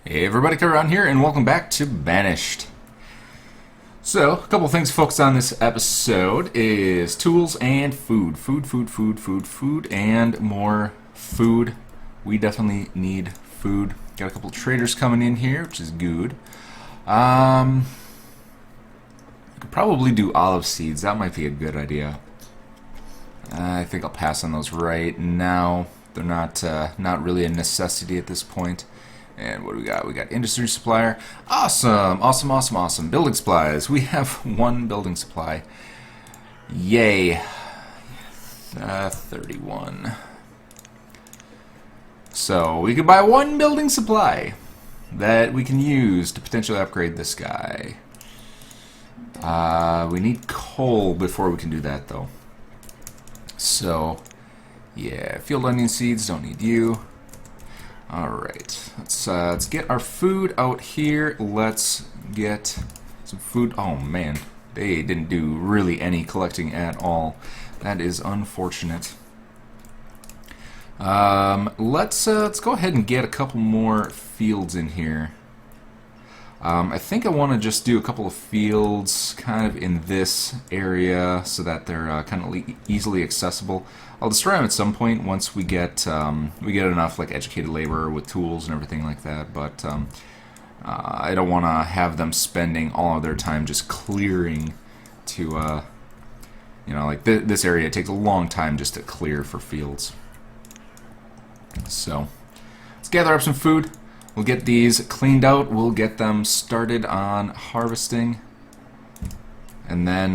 Hey everybody, Kevin here, and welcome back to Banished. So, a couple things to focus on this episode is tools and food. Food, and more food. We definitely need food. Got a couple traders coming in here, which is good. I could probably do olive seeds. That might be a good idea. I think I'll pass on those right now. They're not really a necessity at this point. And what do we got? We got industry supplier. Awesome. Building supplies. We have one building supply. Yay. 31. So we could buy one building supply that we can use to potentially upgrade this guy. We need coal before we can do that, though. So, yeah, field onion seeds, don't need you. Alright, let's get our food out here. Let's get some food. Oh man, they didn't do really any collecting at all. That is unfortunate. Let's go ahead and get a couple more fields in here. I think I want to just do a couple of fields kind of in this area so that they're kind of easily accessible. I'll destroy them at some point once we get enough like educated labor with tools and everything like that. But I don't want to have them spending all of their time just clearing to you know, like this area. It takes a long time just to clear for fields. So let's gather up some food. We'll get these cleaned out. We'll get them started on harvesting. And then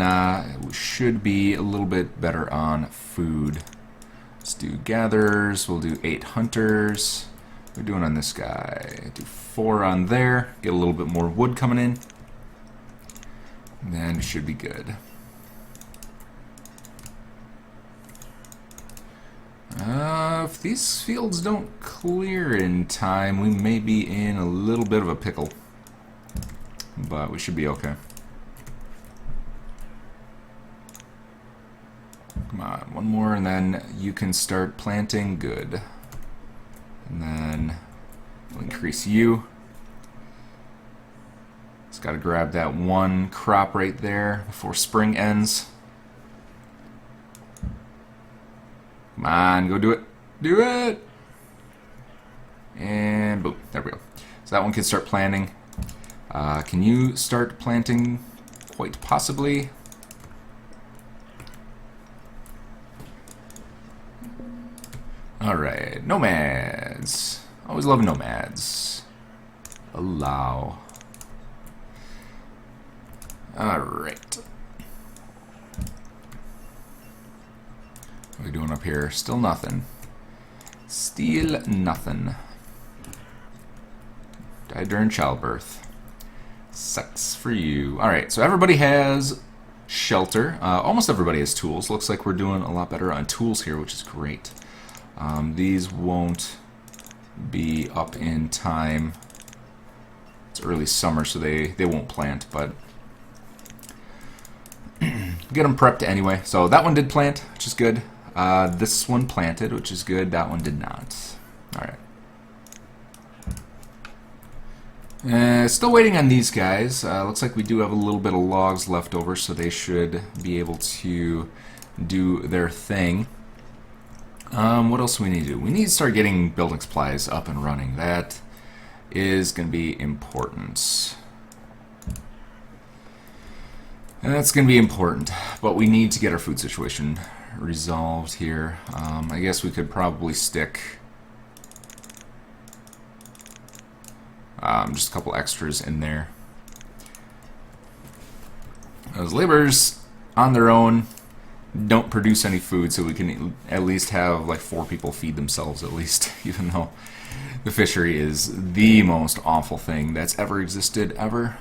we should be a little bit better on food. Let's do gatherers. We'll do 8 hunters. What are we doing on this guy? Do 4 on there. Get a little bit more wood coming in. And then it should be good. If these fields don't clear in time, we may be in a little bit of a pickle. But we should be okay. Come on, one more and then you can start planting. Good. And then we'll increase you. Just got to grab that one crop right there before spring ends. Come on, go do it. Do it! And boom, there we go. So that one can start planting. Can you start planting? Quite possibly. Alright, nomads. Always love nomads. Allow. Alright. What are we doing up here? Still nothing. Still nothing. Died during childbirth. Sucks for you. Alright, so everybody has shelter. Almost everybody has tools. Looks like we're doing a lot better on tools here, which is great. These won't be up in time. It's early summer, so they won't plant, but get them prepped anyway. So that one did plant, which is good. This one planted, which is good. That one did not. Alright. Still waiting on these guys. Looks like we do have a little bit of logs left over, so they should be able to do their thing. What else do we need to do? We need to start getting building supplies up and running. That is going to be important. And that's going to be important. But we need to get our food situation resolved here. I guess we could probably stick just a couple extras in there. Those laborers on their own don't produce any food, so we can at least have like 4 people feed themselves at least, even though the fishery is the most awful thing that's ever existed ever.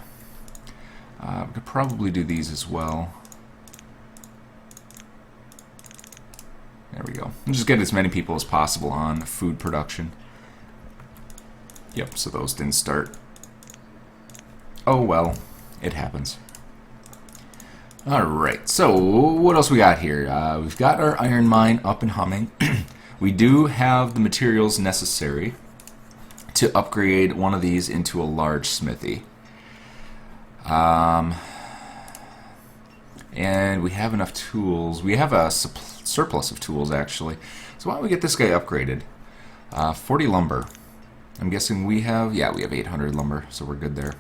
We could probably do these as well. There we go. And just get as many people as possible on food production. Yep, so those didn't start. Oh well, it happens. Alright, so what else we got here? We've got our iron mine up and humming. We do have the materials necessary to upgrade one of these into a large smithy. And we have enough tools. We have a surplus of tools, actually. So why don't we get this guy upgraded? 40 lumber. I'm guessing we have... Yeah, we have 800 lumber, so we're good there.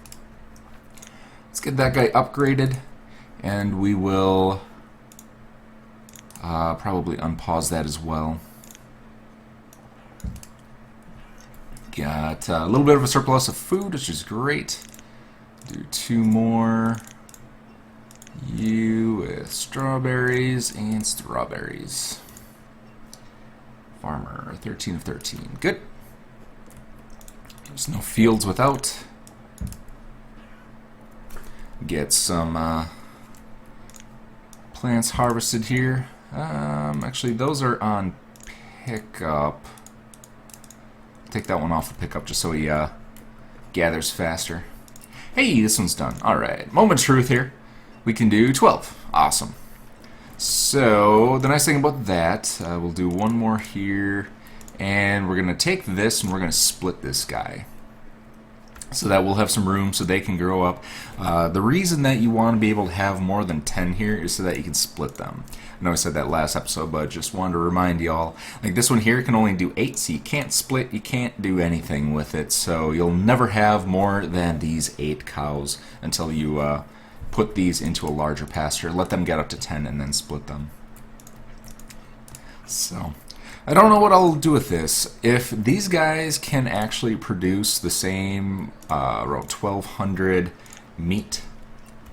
Let's get that guy upgraded, and we will probably unpause that as well. Got a little bit of a surplus of food, which is great. Do 2 more. You with strawberries and strawberries. Farmer, 13 of 13. Good. There's no fields without. Get some plants harvested here. Actually, those are on pickup. Take that one off the pickup just so he gathers faster. Hey, this one's done. Alright, moment of truth here. We can do 12. Awesome. So, the nice thing about that, we'll do one more here, and we're going to take this and we're going to split this guy. So that we'll have some room so they can grow up. The reason that you want to be able to have more than 10 here is so that you can split them. I know I said that last episode, but just wanted to remind y'all. Like this one here can only do 8, so you can't split, you can't do anything with it. So you'll never have more than these 8 cows until you put these into a larger pasture. Let them get up to 10 and then split them. So... I don't know what I'll do with this. If these guys can actually produce the same around 1,200 meat,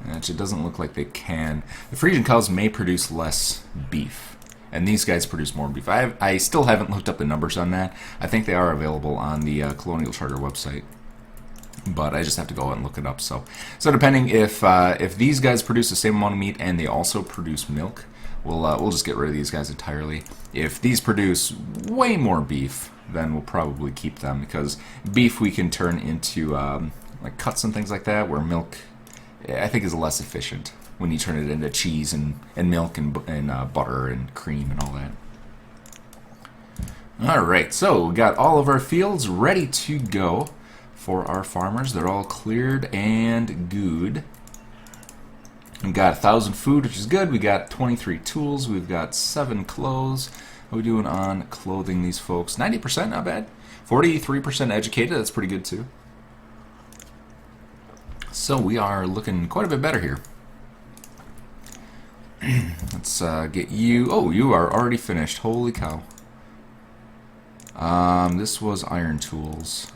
which it doesn't look like they can, the Frisian cows may produce less beef, and these guys produce more beef. I still haven't looked up the numbers on that. I think they are available on the Colonial Charter website, but I just have to go and look it up. So depending if these guys produce the same amount of meat and they also produce milk, we'll just get rid of these guys entirely. If these produce way more beef, then we'll probably keep them, because beef we can turn into like cuts and things like that, where milk I think is less efficient when you turn it into cheese and milk and butter and cream and all that. Alright, so we got all of our fields ready to go for our farmers. They're all cleared and good. We've got 1,000 food, which is good. We got 23 tools. We've got 7 clothes. How are we doing on clothing these folks? 90%, not bad. 43% educated, that's pretty good too. So we are looking quite a bit better here. Let's get you... Oh, you are already finished. Holy cow. This was iron tools.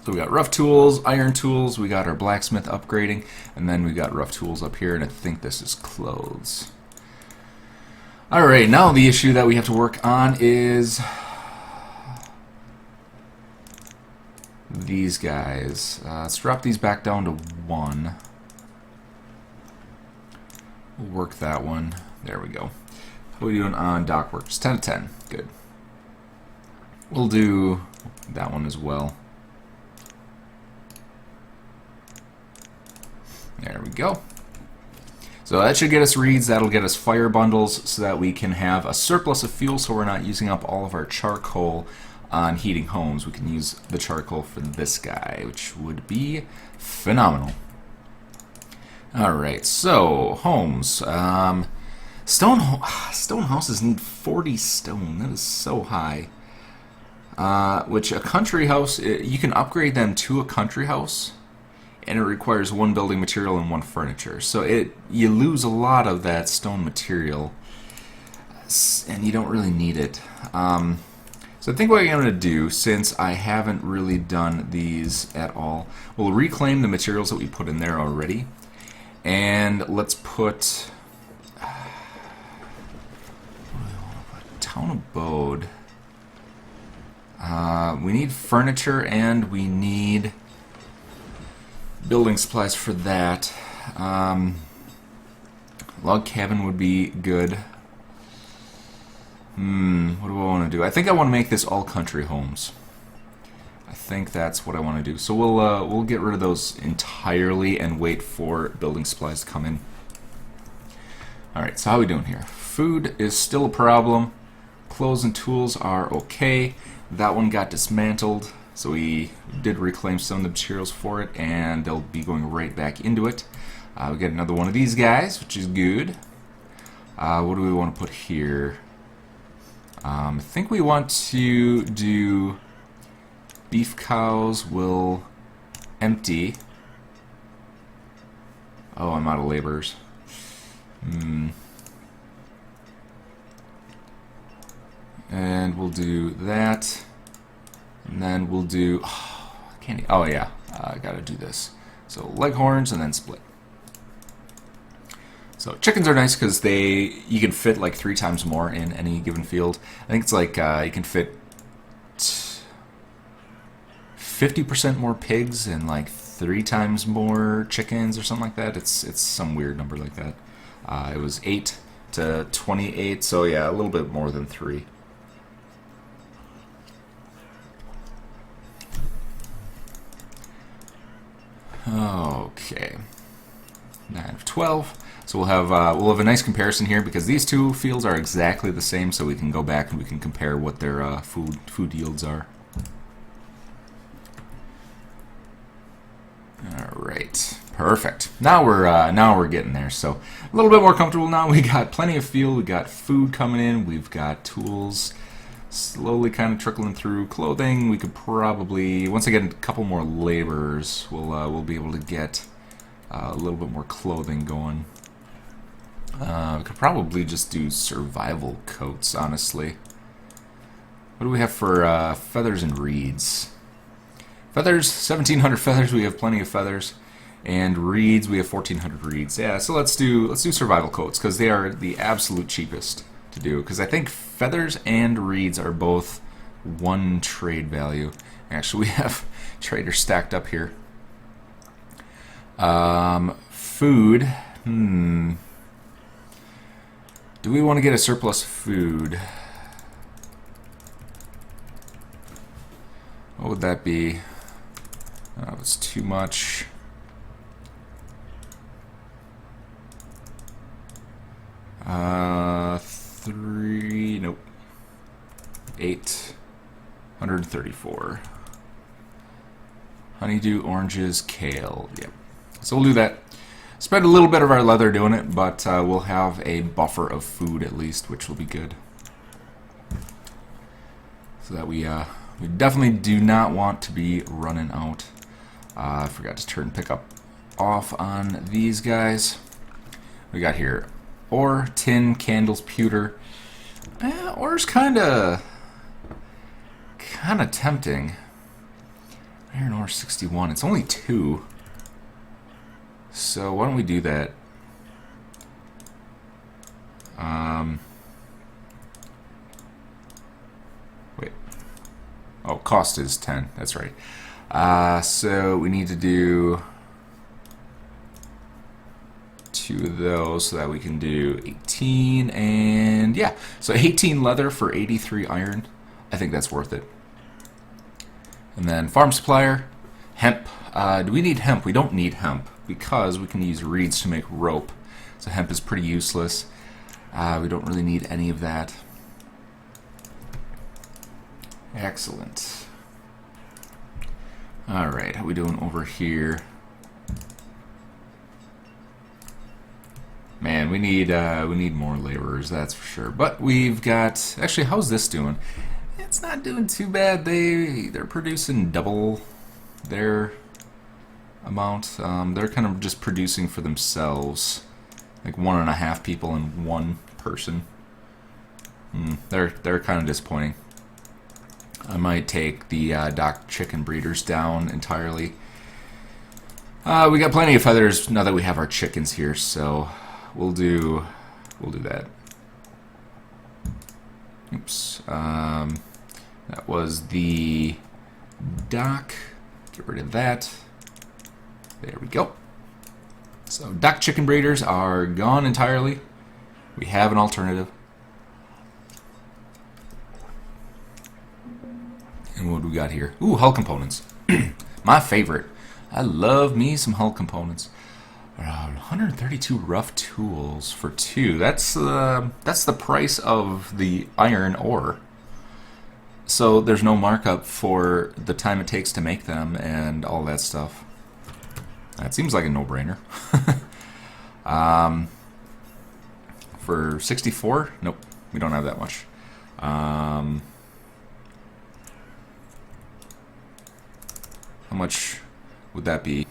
So we got rough tools, iron tools, we got our blacksmith upgrading, and then we got rough tools up here, and I think this is clothes. Alright, now the issue that we have to work on is these guys. Let's drop these back down to 1. We'll work that one. There we go. How are we doing on dock workers? 10 to 10. Good. We'll do that one as well. There we go. So that should get us reeds, that'll get us fire bundles, so that we can have a surplus of fuel, so we're not using up all of our charcoal on heating homes. We can use the charcoal for this guy, which would be phenomenal. Alright, so homes. Stone houses need 40 stone. That is so high. Which a country house, you can upgrade them to a country house, and it requires 1 building material and 1 furniture. So you lose a lot of that stone material, and you don't really need it. So I think what I'm going to do, since I haven't really done these at all, we'll reclaim the materials that we put in there already, and let's put town abode. We need furniture and we need building supplies for that. Log cabin would be good. What do I want to do? I think I want to make this all country homes. I think that's what I want to do. So we'll get rid of those entirely and wait for building supplies to come in. Alright, so how are we doing here? Food is still a problem. Clothes and tools are okay. That one got dismantled, so we did reclaim some of the materials for it, and they'll be going right back into it. We got another one of these guys, which is good. What do we want to put here? I think we want to do beef cows will empty. Oh, I'm out of laborers. And we'll do that. And then we'll do... Oh, yeah. I gotta do this. So leghorns and then split. So chickens are nice because you can fit like 3 times more in any given field. I think it's like you can fit 50% more pigs and like 3 times more chickens or something like that. It's some weird number like that. It was 8 to 28, so yeah, a little bit more than 3. Okay, 9 of 12. So we'll have a nice comparison here because these two fields are exactly the same. So we can go back and we can compare what their food yields are. All right, perfect. Now we're getting there. So a little bit more comfortable now. We got plenty of fuel. We got food coming in. We've got tools slowly kind of trickling through. Clothing, we could probably, once I get a couple more laborers, we'll be able to get a little bit more clothing going. We could probably just do survival coats, honestly. What do we have for feathers and reeds? Feathers, 1,700 feathers. We have plenty of feathers, and reeds. We have 1,400 reeds. Yeah, so let's do survival coats because they are the absolute cheapest to do. Because I think feathers and reeds are both 1 trade value. Actually, we have traders stacked up here. Food. Do we want to get a surplus food? What would that be? That was too much. Nope. 834. Honeydew, oranges, kale. Yep. So we'll do that. Spend a little bit of our leather doing it, but we'll have a buffer of food at least, which will be good. So that we definitely do not want to be running out. I forgot to turn pickup off on these guys. We got here ore, tin, candles, pewter. Ore's kind of tempting. Iron ore 61. It's only 2. So why don't we do that? Wait. Oh, cost is 10. That's right. So we need to do 2 of those so that we can do 18 and yeah. So 18 leather for 83 iron. I think that's worth it. And then farm supplier, hemp. Do we need hemp? We don't need hemp because we can use reeds to make rope. So hemp is pretty useless. We don't really need any of that. Excellent. Alright, how are we doing over here? Man, we need more laborers, that's for sure. But we've got, actually, how's this doing? It's not doing too bad. They're producing double their amount. They're kind of just producing for themselves, like 1.5 people and 1 person. They're kind of disappointing. I might take the dock chicken breeders down entirely. We got plenty of feathers now that we have our chickens here, so we'll do that. Oops. That was the dock. Get rid of that. There we go. So dock chicken breeders are gone entirely. We have an alternative. And what do we got here? Ooh, hull components. My favorite. I love me some hull components. 132 rough tools for 2. That's the price of the iron ore. so there's no markup for the time it takes to make them and all that stuff. That seems like a no-brainer. For 64, nope, we don't have that much. How much would that be?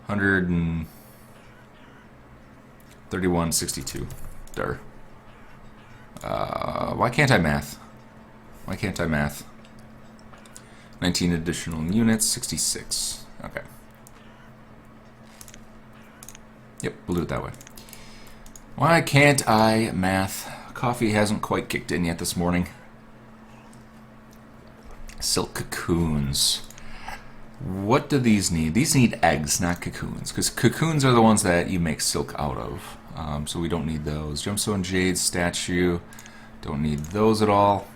131.62. Dar. Why can't I math? Why can't I math? 19 additional units, 66. Okay. Yep, we'll do it that way. Why can't I math? Coffee hasn't quite kicked in yet this morning. Silk cocoons. What do these need? These need eggs, not cocoons, because cocoons are the ones that you make silk out of. So we don't need those. Gemstone jade statue. Don't need those at all.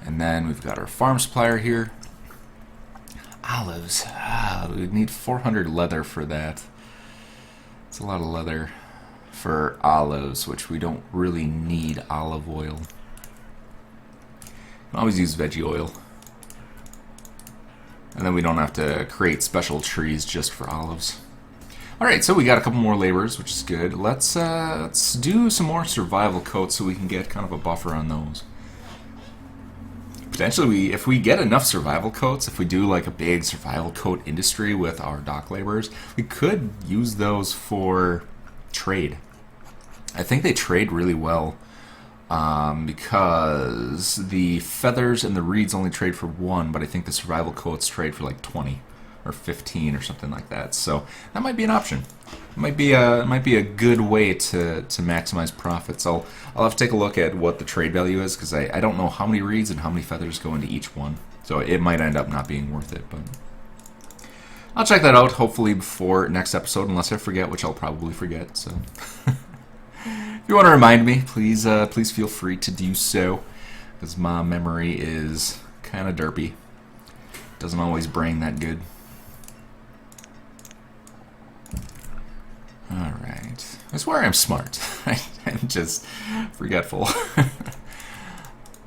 And then we've got our farm supplier here. Olives. We need 400 leather for that. It's a lot of leather for olives, which we don't really need olive oil. You can always use veggie oil. And then we don't have to create special trees just for olives. Alright, so we got a couple more laborers, which is good. Let's do some more survival coats so we can get kind of a buffer on those. Potentially, if we get enough survival coats, if we do like a big survival coat industry with our dock laborers, we could use those for trade. I think they trade really well because the feathers and the reeds only trade for 1, but I think the survival coats trade for like 20 or 15 or something like that. So that might be an option. It might be a good way to maximize profits. I'll have to take a look at what the trade value is because I don't know how many reeds and how many feathers go into each one. So it might end up not being worth it, but I'll check that out hopefully before next episode, unless I forget, which I'll probably forget. So if you want to remind me, please feel free to do so, because my memory is kind of derpy. Doesn't always brain that good. Alright. I swear I'm smart. I'm just forgetful.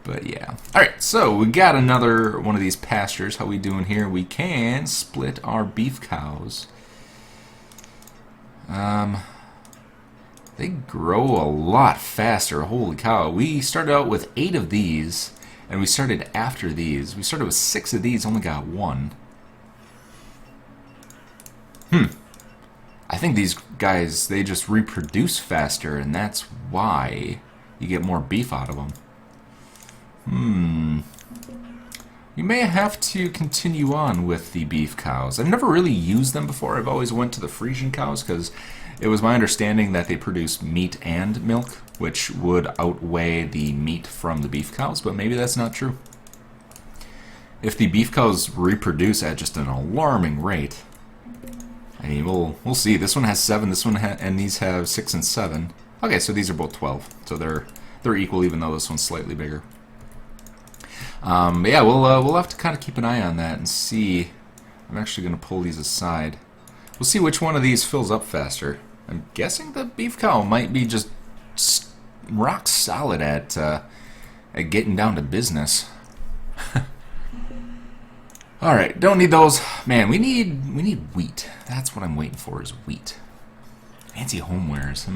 But yeah. Alright, so we got another one of these pastures. How we doing here? We can split our beef cows. They grow a lot faster. Holy cow. We started out with 8 of these, and we started after these. We started with 6 of these, only got 1. I think these guys, they just reproduce faster, and that's why you get more beef out of them. You may have to continue on with the beef cows. I've never really used them before. I've always went to the Frisian cows because it was my understanding that they produce meat and milk, which would outweigh the meat from the beef cows, but maybe that's not true. If the beef cows reproduce at just an alarming rate, I mean, we'll see. This one has 7. This one and these have 6 and 7. Okay, so these are both 12. So they're equal, even though this one's slightly bigger. But yeah, we'll have to kind of keep an eye on that and see. I'm actually going to pull these aside. We'll see which one of these fills up faster. I'm guessing the beef cow might be just rock solid at getting down to business. All right, don't need those. Man, we need wheat. That's what I'm waiting for, is wheat. Fancy homewares.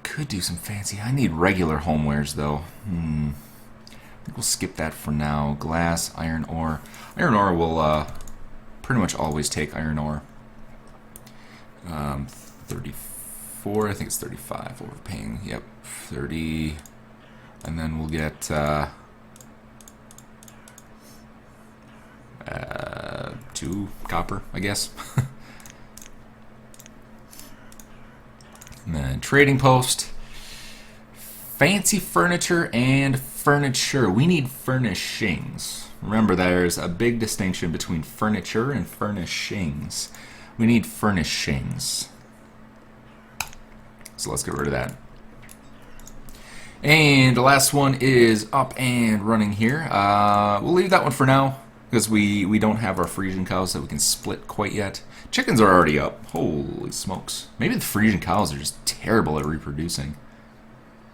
Could do some fancy. I need regular homewares though. I think we'll skip that for now. Glass, iron ore. Iron ore will pretty much always take iron ore. 34. I think it's 35. Overpaying. Yep, 30. And then we'll get 2 copper, I guess. And then trading post, fancy furniture and furniture. We need furnishings. Remember, there's a big distinction between furniture and furnishings. We need furnishings. So let's get rid of that. And the last one is up and running here. We'll leave that one for now, because we don't have our Frisian cows that we can split quite yet. Chickens are already up. Holy smokes. Maybe the Frisian cows are just terrible at reproducing.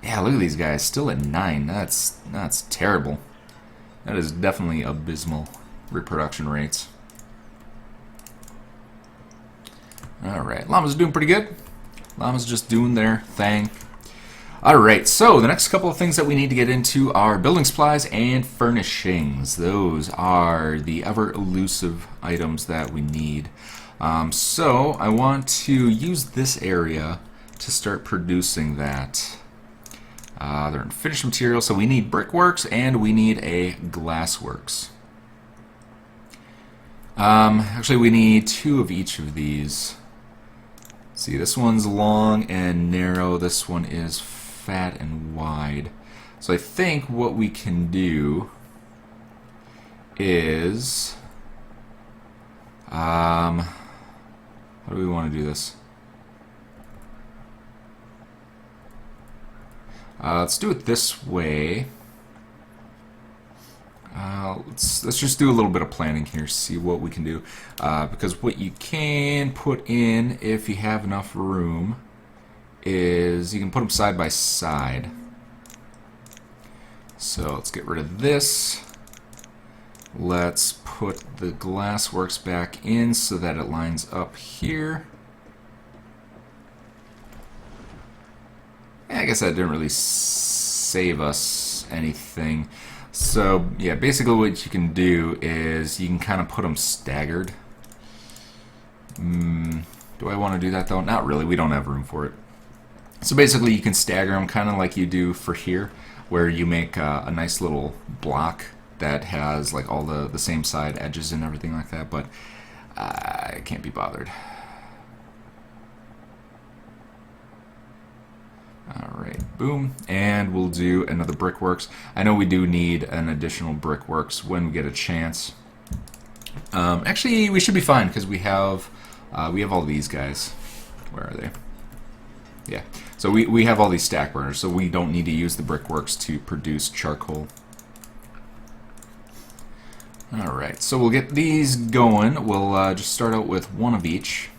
Yeah, look at these guys, still at 9. That's terrible. That is definitely abysmal reproduction rates. Alright, llamas are doing pretty good. Llamas just doing their thing. Alright, so the next couple of things that we need to get into are building supplies and furnishings. Those are the ever elusive items that we need. So I want to use this area to start producing that. They're in finished material, so we need brickworks and we need a glassworks. Actually, we need 2 of each of these. See, this one's long and narrow. This one is fat and wide. So I think what we can do is, how do we want to do this? Let's do it this way. Let's just do a little bit of planning here, see what we can do. Because what you can put in, if you have enough room, is you can put them side by side. So let's get rid of this. Let's put the glassworks back in so that it lines up here. I guess that didn't really save us anything. So yeah, basically what you can do is you can kind of put them staggered. Do I want to do that though? Not really, we don't have room for it. So basically you can stagger them kind of like you do for here, where you make a nice little block that has like all the same side edges and everything like that, but I can't be bothered. Alright, boom, and we'll do another brickworks. I know we do need an additional brickworks when we get a chance. Actually, we should be fine because we have all these guys. Where are they? Yeah, so we have all these stack burners, so we don't need to use the brickworks to produce charcoal. Alright, so we'll get these going. We'll just start out with 1 of each.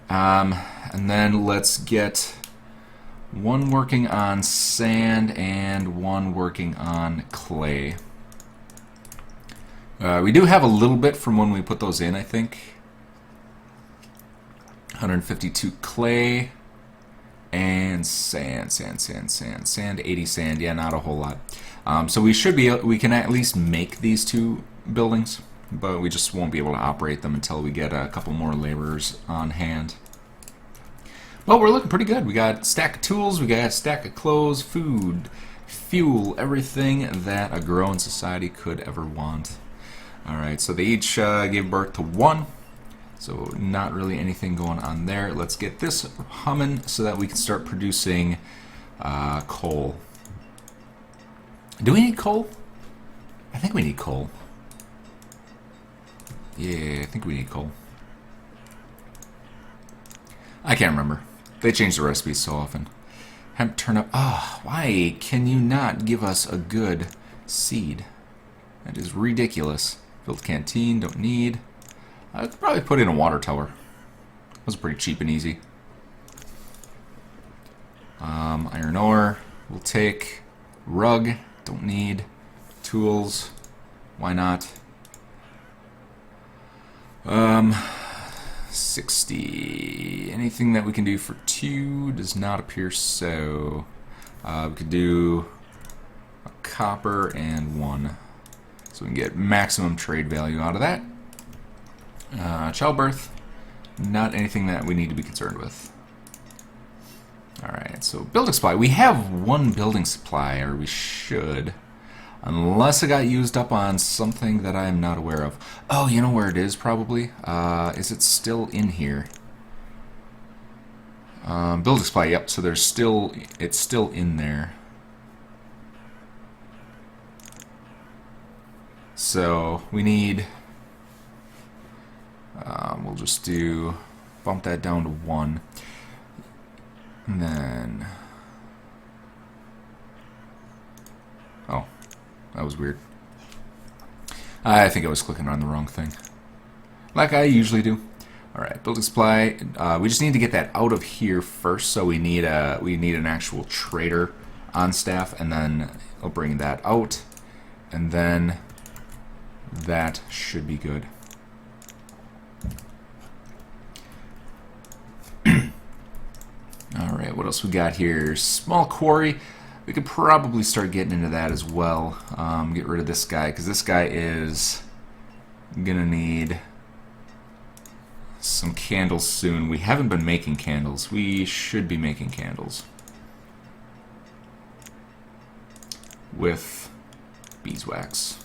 And then let's get 1 working on sand and 1 working on clay. We do have a little bit from when we put those in, I think. 152 clay and sand, 80 sand. Yeah, not a whole lot. So we can at least make these 2 buildings, but we just won't be able to operate them until we get a couple more laborers on hand. Well, we're looking pretty good. We got a stack of tools, we got a stack of clothes, food, fuel, everything that a growing society could ever want. Alright, so they each gave birth to 1, so not really anything going on there. Let's get this humming so that we can start producing coal. Do we need coal? I think we need coal. Yeah, I think we need coal. I can't remember. They change the recipes so often. Hemp turnip. Oh, why can you not give us a good seed? That is ridiculous. Built canteen, don't need. I could probably put in a water tower. That was pretty cheap and easy. Iron ore, we'll take. Rug, don't need. Tools, why not? 60. Anything that we can do for 2 does not appear so. We could do a copper and 1. So we can get maximum trade value out of that. Childbirth, not anything that we need to be concerned with. Alright, so building supply. We have 1 building supply, or we should. Unless it got used up on something that I am not aware of. Oh, you know where it is probably? Is it still in here? Building supply, yep, so it's still in there. So we need, we'll just bump that down to 1. And then, oh, that was weird. I think I was clicking on the wrong thing, like I usually do. All right, building supply. We just need to get that out of here first, so we need an actual trader on staff, and then I'll bring that out, and then that should be good. All right, what else we got here? Small quarry. We could probably start getting into that as well. Get rid of this guy, because this guy is gonna need some candles soon. We haven't been making candles. We should be making candles with beeswax.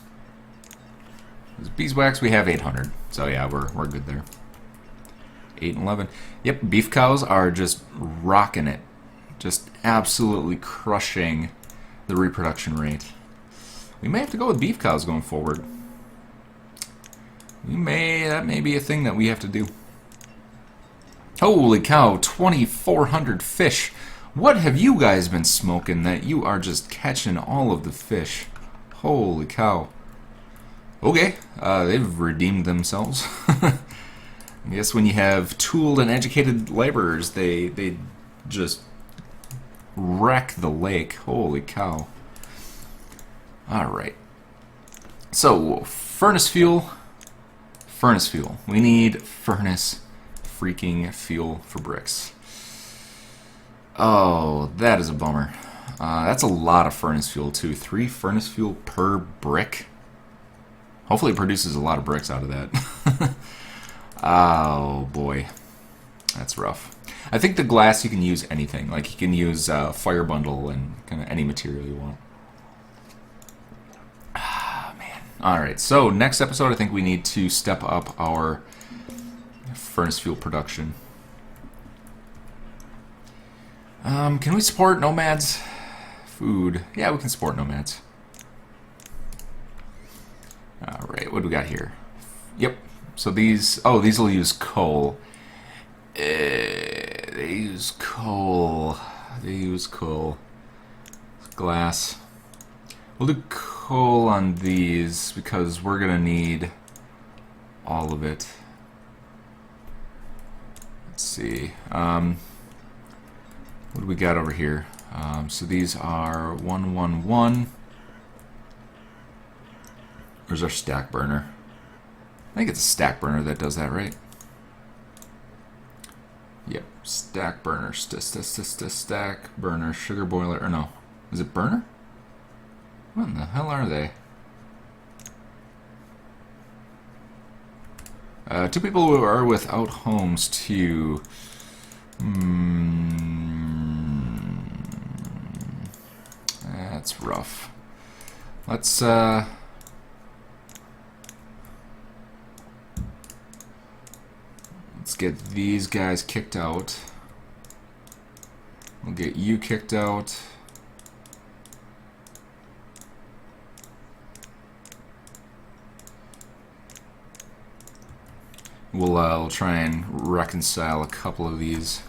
With beeswax, we have 800. So yeah, we're good there. 8 and 11. Yep, beef cows are just rocking it. Just absolutely crushing the reproduction rate. We may have to go with beef cows going forward. That may be a thing that we have to do. Holy cow, 2,400 fish. What have you guys been smoking that you are just catching all of the fish? Holy cow. Okay, they've redeemed themselves. I guess when you have tooled and educated laborers, they just wreck the lake. Holy cow. Alright. So, furnace fuel. Furnace fuel. We need furnace freaking fuel for bricks. Oh, that is a bummer. That's a lot of furnace fuel too. 3 furnace fuel per brick. Hopefully it produces a lot of bricks out of that. Oh boy. That's rough. I think the glass you can use anything. Like you can use fire bundle and kind of any material you want. Ah, man. Alright, so next episode I think we need to step up our furnace fuel production. Can we support nomads? Food. Yeah, we can support nomads. Alright, what do we got here? Yep. So these... Oh, these will use coal. They use coal. They use coal. Glass. We'll do coal on these because we're going to need all of it. Let's see. What do we got over here? So these are 111. Where's our stack burner? I think it's a stack burner that does that, right? Yep, stack burner, stack burner, sugar boiler, or no, is it burner? What in the hell are they? 2 people who are without homes too. That's rough. Let's get these guys kicked out. We'll get you kicked out. We'll try and reconcile a couple of these.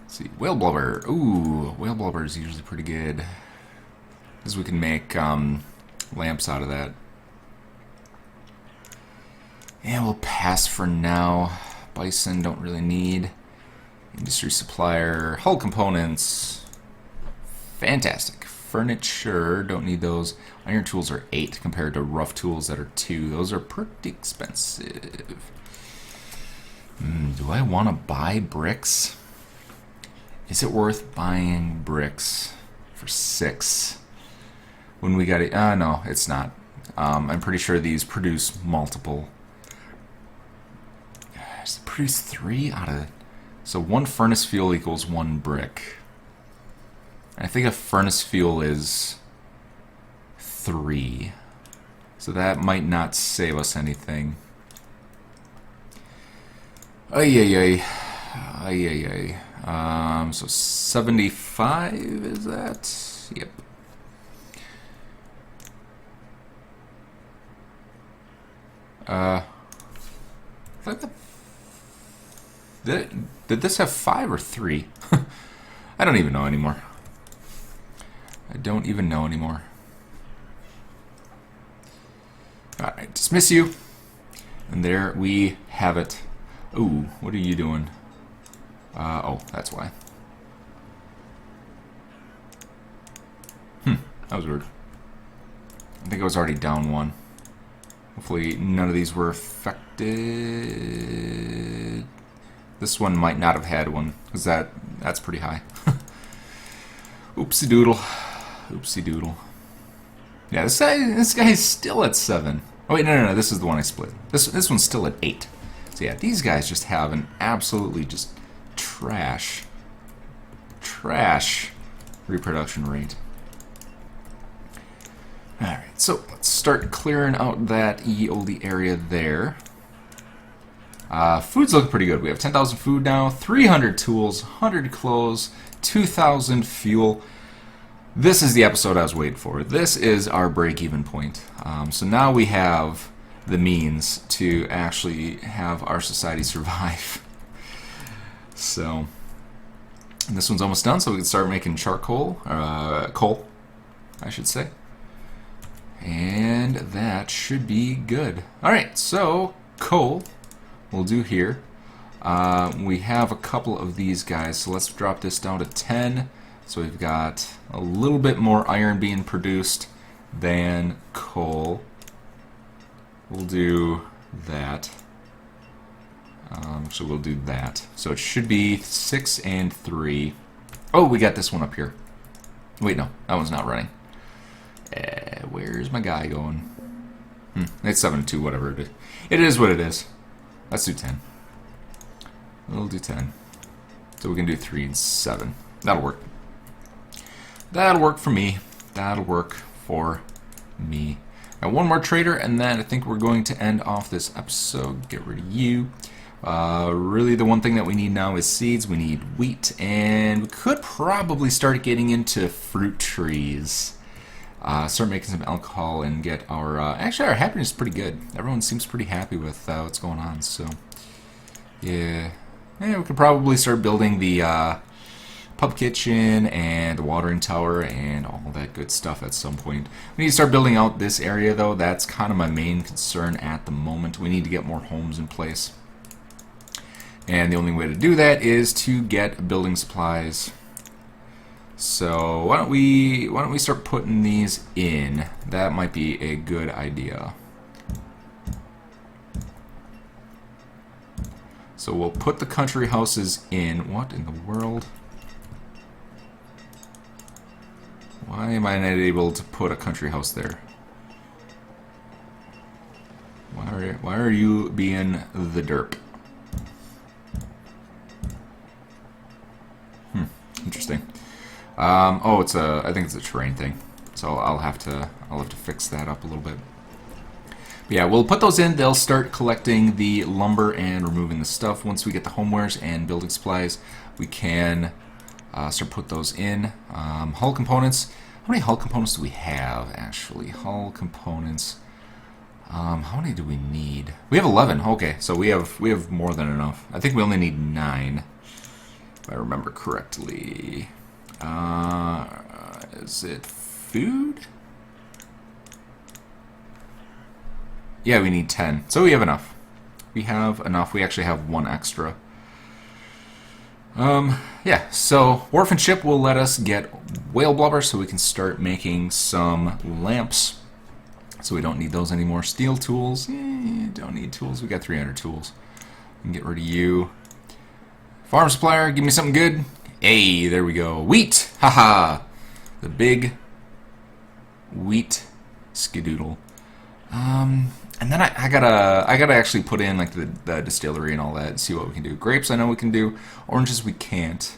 Let's see, whale blubber. Ooh, whale blubber is usually pretty good, because we can make lamps out of that. Yeah, we'll pass for now. Bison don't really need. Industry supplier. Hull components. Fantastic. Furniture, don't need those. Iron tools are 8 compared to rough tools that are 2. Those are pretty expensive. Do I want to buy bricks? Is it worth buying bricks for 6? When we got it, no, it's not. I'm pretty sure these produce multiple. Does it produce 3 out of... So 1 furnace fuel equals 1 brick. I think a furnace fuel is 3. So that might not save us anything. Ay. So 75 is that? Yep. Did this have 5 or 3? I don't even know anymore. I don't even know anymore. Alright, dismiss you. And there we have it. Ooh, what are you doing? Oh, that's why. That was weird. I think I was already down one. Hopefully none of these were affected. This one might not have had one, because that's pretty high. Oopsie doodle. Oopsie doodle. Yeah, this guy is still at 7. Oh wait, no, this is the one I split. This one's still at 8. So yeah, these guys just have an absolutely just trash reproduction rate. Alright, so let's start clearing out that ye olde area there. Food's looking pretty good. We have 10,000 food now, 300 tools, 100 clothes, 2,000 fuel. This is the episode I was waiting for. This is our break-even point. So now we have the means to actually have our society survive. So, and this one's almost done, so we can start making charcoal, coal, I should say. And that should be good. Alright, so coal we'll do here. We have a couple of these guys, so let's drop this down to 10. So we've got a little bit more iron being produced than coal. We'll do that. So we'll do that. So it should be 6 and 3. Oh, we got this one up here. Wait, no, that one's not running. Where's my guy going? It's 7 and 2, whatever it is. It is what it is. Let's do 10. We'll do 10. So we can do 3 and 7. That'll work. That'll work for me. That'll work for me. Now one more trader, and then I think we're going to end off this episode. Get rid of you. Really the one thing that we need now is seeds. We need wheat, and we could probably start getting into fruit trees. Start making some alcohol and get our... actually, our happiness is pretty good. Everyone seems pretty happy with what's going on, so... Yeah, we could probably start building the pub kitchen and the watering tower and all that good stuff at some point. We need to start building out this area, though. That's kind of my main concern at the moment. We need to get more homes in place. And the only way to do that is to get building supplies. So why don't we start putting these in? That might be a good idea. So we'll put the country houses in. What in the world? Why am I not able to put a country house there? Why are you being the derp? Interesting. Oh, I think it's a terrain thing. So I'll have to fix that up a little bit. But yeah, we'll put those in. They'll start collecting the lumber and removing the stuff. Once we get the homewares and building supplies, we can start put those in. Hull components. How many hull components do we have, actually? Hull components. How many do we need? We have 11. Okay, so we have more than enough. I think we only need 9, if I remember correctly. Is it food? Yeah, we need 10. So we have enough. We have enough. We actually have 1 extra. Yeah, so Wharf and Ship will let us get whale blubber so we can start making some lamps. So we don't need those anymore. Steel tools. Don't need tools. We got 300 tools. We can get rid of you. Farm supplier, give me something good. Hey, there we go. Wheat! Haha! The big wheat skidoodle. And then I gotta actually put in like the distillery and all that and see what we can do. Grapes I know we can do. Oranges we can't.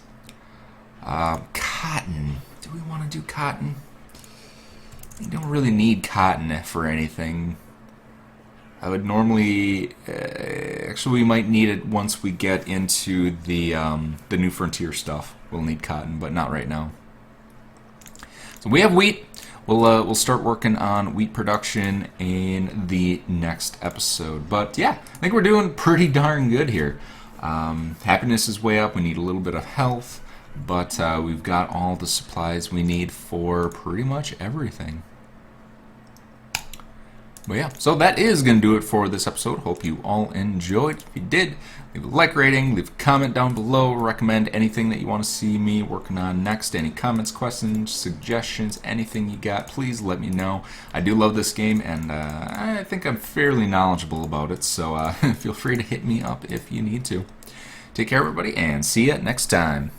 Cotton. Do we want to do cotton? We don't really need cotton for anything. I would normally... actually, we might need it once we get into the New Frontier stuff. We'll need cotton, but not right now. So we have wheat. We'll start working on wheat production in the next episode. But yeah, I think we're doing pretty darn good here. Happiness is way up. We need a little bit of health, but we've got all the supplies we need for pretty much everything. But yeah, so that is going to do it for this episode. Hope you all enjoyed. If you did, leave a like rating, leave a comment down below, recommend anything that you want to see me working on next. Any comments, questions, suggestions, anything you got, please let me know. I do love this game, and I think I'm fairly knowledgeable about it, so feel free to hit me up if you need to. Take care, everybody, and see you next time.